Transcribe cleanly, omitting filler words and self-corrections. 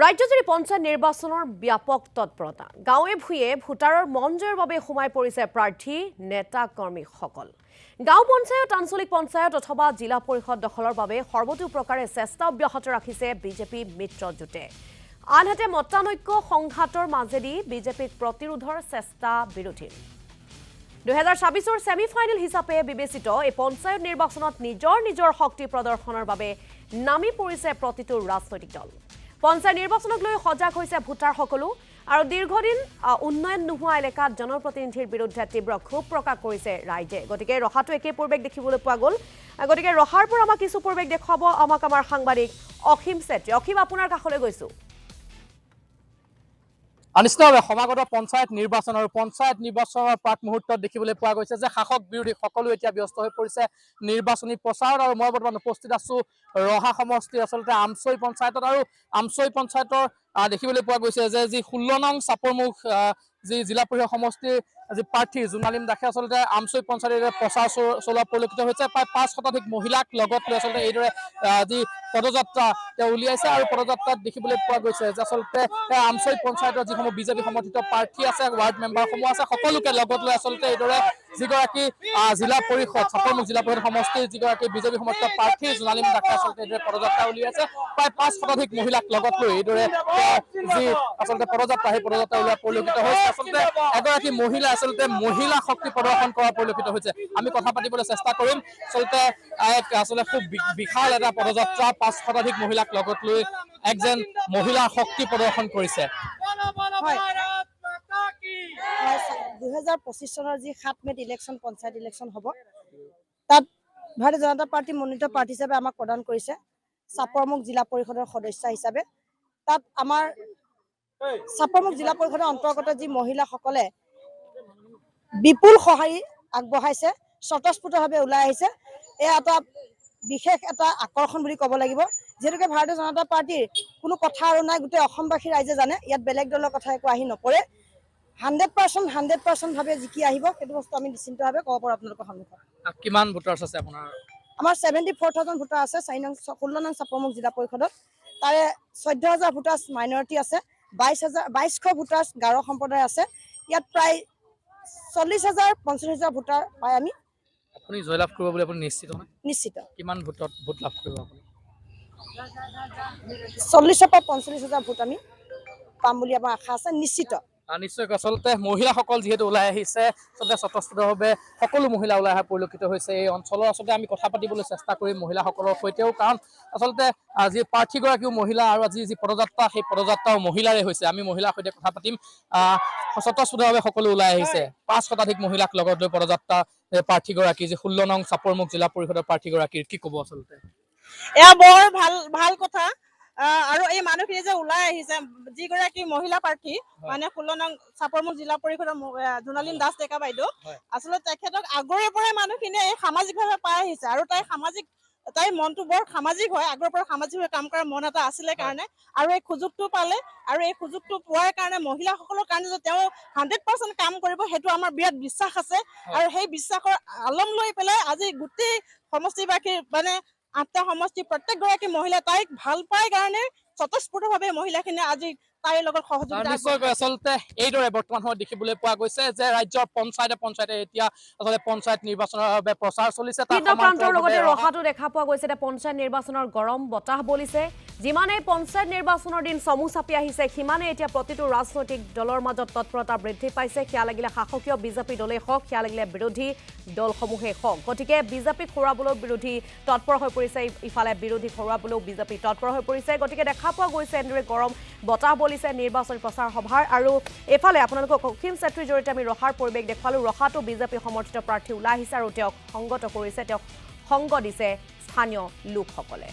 ৰাজ্যজুৰি পঞ্চায়ত নিৰ্বাচনৰ ব্যাপক তৎপৰতা গাঁৱে ভূঞে ভোটাৰৰ মন জয়ৰ বাবে সোমাই পৰিছে প্ৰাৰ্থী নেতা কৰ্মীসকল গাঁও পঞ্চায়ত আঞ্চলিক পঞ্চায়ত অথবা জিলা পৰিষদ দখলৰ বাবে সৰ্বতোপ্ৰকাৰে চেষ্টা অব্যাহত ৰাখিছে বিজেপি মিত্ৰজোঁটে আনহাতে মতানৈক্য সংঘাতৰ মাজেদি বিজেপিক প্ৰতিৰোধৰ চেষ্টা বিৰোধী 2026 সেমিফাইনেল হিচাপে বিবেচিত এই পঞ্চায়ত নিৰ্বাচনত নিজৰ শক্তি প্ৰদৰ্শনৰ বাবে নামি পৰিছে প্ৰতিটো ৰাজনৈতিক দল পঞ্চায়ত নিৰ্বাচনক লৈ সজাগ হৈছে ভোটাৰসকলো আৰু দীৰ্ঘদিন উন্নয়ন নোহোৱা এলেকাত জনপ্ৰতিনিধিৰ বিৰুদ্ধে তীব্ৰ ক্ষোভ প্ৰকাশ কৰিছে ৰাইজে গতিকে ৰহাটো একে পৰিৱেশ দেখিবলৈ পোৱা গ'ল গতিকে ৰহাৰ পৰা আমাক কিছু পৰিৱেশ দেখুৱাব আমাক আমাৰ সাংবাদিক অখিম চেত্ৰী অখিম আপোনাৰ কাষলৈ গৈছো অনিষ্টভাৱে সমাগত পঞ্চায়ত নিৰ্বাচনৰ প্ৰাক মুহূৰ্তত দেখিবলৈ পোৱা গৈছে যে শাসক বিৰোধী সকলো এতিয়া ব্যস্ত হৈ পৰিছে নিৰ্বাচনী প্ৰচাৰত আৰু মই বৰ্তমান উপস্থিত আছো ৰহা সমষ্টিৰ আচলতে আমচৈ পঞ্চায়তত আৰু আমচৈ পঞ্চায়তৰ দেখিবলৈ পোৱা গৈছে যে যি 16 নং চাপৰমুখ যি জিলা পৰিষদ সমষ্টিৰ যি প্ৰাৰ্থী জোনালীম দাসে আচলতে আমচৈ পঞ্চায়তৰ প্ৰচাৰ চলোৱা পৰিলক্ষিত হৈছে প্ৰায় 5 শতাধিক মহিলাক লগত লৈ আচলতে এইদৰে যি পদযাত্ৰা তেওঁ উলিয়াইছে আৰু পদযাত্ৰাত দেখিবলৈ পোৱা গৈছে যে আচলতে আমচৈ পঞ্চায়তৰ যিসমূহ বিজেপি সমৰ্থিত প্ৰাৰ্থী আছে ৱাৰ্ড মেম্বাৰসমূহ আছে সকলোকে লগত লৈ আচলতে এইদৰে যিগৰাকী জিলা পৰিষদ চাপৰমুখ জিলা পৰিষদ সমষ্টিৰ যিগৰাকী বিজেপি সমৰ্থিত প্ৰাৰ্থী জোনালীম দাসে আচলতে এইদৰে পদযাত্ৰা উলিয়াইছে প্ৰায় 5 শতাধিক মহিলাক লগত লৈ এইদৰে যি আচলতে পদযাত্ৰা সেই পদযাত্ৰা উলিওৱা পৰিলক্ষিত হৈছে আচলতে এগৰাকী মহিলা আচলতে মহিলা শক্তি প্ৰদৰ্শন কৰা পৰিলক্ষিত হৈছে আমি কথা পাতিবলৈ চেষ্টা কৰিম আচলতে আচলতে খুব বিশাল এটা পদযাত্ৰা 5 শতাধিক মহিলাক লগত লৈ একজন মহিলা শক্তি প্ৰদৰ্শন কৰিছে 2025 চনৰ যি 7 মেত ইলেকশ্যন পঞ্চায়ত ইলেকশ্যন হ'ব তাত ভাৰতীয় জনতা পাৰ্টি মনোনীত প্ৰাৰ্থী হিচাপে আমাক প্ৰদান কৰিছে চাপৰমুখ জিলা পৰিষদৰ সদস্য হিচাপে তাত আমাৰ চাপৰমুখ জিলা পৰিষদৰ অন্তৰ্গত যি মহিলাসকলে বিপুল সহায় আগবঢ়াইছে স্বতঃস্ফূৰ্তভাৱে ওলাই আহিছে এয়া এটা বিশেষ এটা আকৰ্ষণ বুলি ক'ব লাগিব যেনেকৈ ভাৰতীয় জনতা পাৰ্টিৰ কোনো কথা আৰু নাই গোটেই অসমবাসী ৰাইজে জানে ইয়াত বেলেগ দলৰ কথা একো আহি নপৰে 100% ভাৱে জিকি আহিব সেইটো বস্তু আমি নিশ্চিন্তভাৱে ক'ব পাৰোঁ আপোনালোকৰ সন্মুখত কিমান ভোটাৰছ আছে আপোনাৰ আমাৰ 74,000 ভোটাৰ আছে 16 নং চাপৰমুখ জিলা পৰিষদত তাৰে 14,000 ভোটাৰ মাইনৰিটি আছে 2200 ভোটাৰ গাৰো সম্প্ৰদায় আছে ইয়াত প্ৰায় 40,000 45,000 ভোটাৰ পাই আমি আপুনি জয়লাভ কৰিব বুলি আপুনি নিশ্চিত কিমান ভোট লাভ কৰিব আপুনি 40 পৰা 45,000 ভোট আমি পাম বুলি আমাৰ আশা আছে নিশ্চিত নিশ্চয় আচলতে মহিলাসকল যিহেতু ওলাই আহিছে আচলতে স্বতঃস্ফূৰ্তভাৱে সকলো মহিলা ওলাই অহা পৰিলক্ষিত হৈছে এই অঞ্চলৰ আচলতে আমি কথা পাতিবলৈ চেষ্টা কৰিম মহিলাসকলৰ সৈতেও কাৰণ আচলতে আজি প্ৰাৰ্থীগৰাকীও মহিলা আৰু আজি যি পদযাত্ৰা সেই পদযাত্ৰাও মহিলাৰে হৈছে আমি মহিলাৰ সৈতে কথা পাতিম স্বতঃস্ফূৰ্তভাৱে সকলো ওলাই আহিছে 5 শতাধিক মহিলাক লগত লৈ পদযাত্ৰা প্ৰাৰ্থীগৰাকী যি 16 নং চাপৰমুখ জিলা পৰিষদৰ প্ৰাৰ্থীগৰাকীৰ কি ক'ব আচলতে এয়া বৰ ভাল কথা আৰু এই মানুহখিনি যে ওলাই আহিছে যিগৰাকী মহিলা প্ৰাৰ্থী মানে 16 নং চাপৰমুখ জিলা পৰিষদৰ জোনালীম দাস ডেকা বাইদেউ আচলতে তেখেতক আগৰে পৰাই মানুহখিনিয়ে এই সামাজিকভাৱে পাই আহিছে আৰু তাই মনটো বৰ সামাজিক হয় আগৰ পৰা সামাজিকভাৱে কাম কৰাৰ মন এটা আছিলে কাৰণে আৰু এই সুযোগটো পালে আৰু এই সুযোগটো পোৱাৰ কাৰণে মহিলাসকলৰ কাৰণে যে তেওঁ 100% কাম কৰিব সেইটো আমাৰ বিৰাট বিশ্বাস আছে আৰু সেই বিশ্বাসৰ আলম লৈ পেলাই আজি গোটেই সমষ্টিবাসীৰ মানে 8টা সমষ্টি প্ৰত্যেকগৰাকী মহিলা তাইক ভাল পায় কাৰণে স্বতঃস্ফূৰ্তভাৱে মহিলাখিনি আজি তাইৰ লগত সহযোগিতা নিশ্চয়কৈ আচলতে এইদৰে বৰ্তমান সময়ত দেখিবলৈ পোৱা গৈছে যে ৰাজ্যৰ পঞ্চায়তে এতিয়া আচলতে পঞ্চায়ত নিৰ্বাচনৰ বাবে প্ৰচাৰ চলিছে প্ৰান্তৰ লগতে ৰহাটো দেখা পোৱা গৈছে যে পঞ্চায়ত নিৰ্বাচনৰ গৰম বতাহ বলিছে যিমানে পঞ্চায়ত নিৰ্বাচনৰ দিন চমু চাপি আহিছে সিমানে এতিয়া প্ৰতিটো ৰাজনৈতিক দলৰ মাজত তৎপৰতা বৃদ্ধি পাইছে সেয়া লাগিলে শাসকীয় বিজেপি দলেই হওক সেয়া লাগিলে বিৰোধী দলসমূহে হওক গতিকে বিজেপিক হৰুৱাবলৈ বিৰোধী তৎপৰ হৈ পৰিছে ইফালে বিৰোধী হৰুৱাবলৈও বিজেপি তৎপৰ হৈ পৰিছে গতিকে দেখা পোৱা গৈছে এনেদৰে গৰম বতাহ বলিছে নিৰ্বাচনী প্ৰচাৰ সভাৰ আৰু এফালে আপোনালোকক অখিম চেত্ৰীৰ জৰিয়তে আমি ৰহাৰ পৰিৱেশ দেখুৱালোঁ ৰহাটো বিজেপি সমৰ্থিত প্ৰাৰ্থী ওলাই আহিছে আৰু তেওঁক সংগত কৰিছে তেওঁক সংগ দিছে স্থানীয় লোকসকলে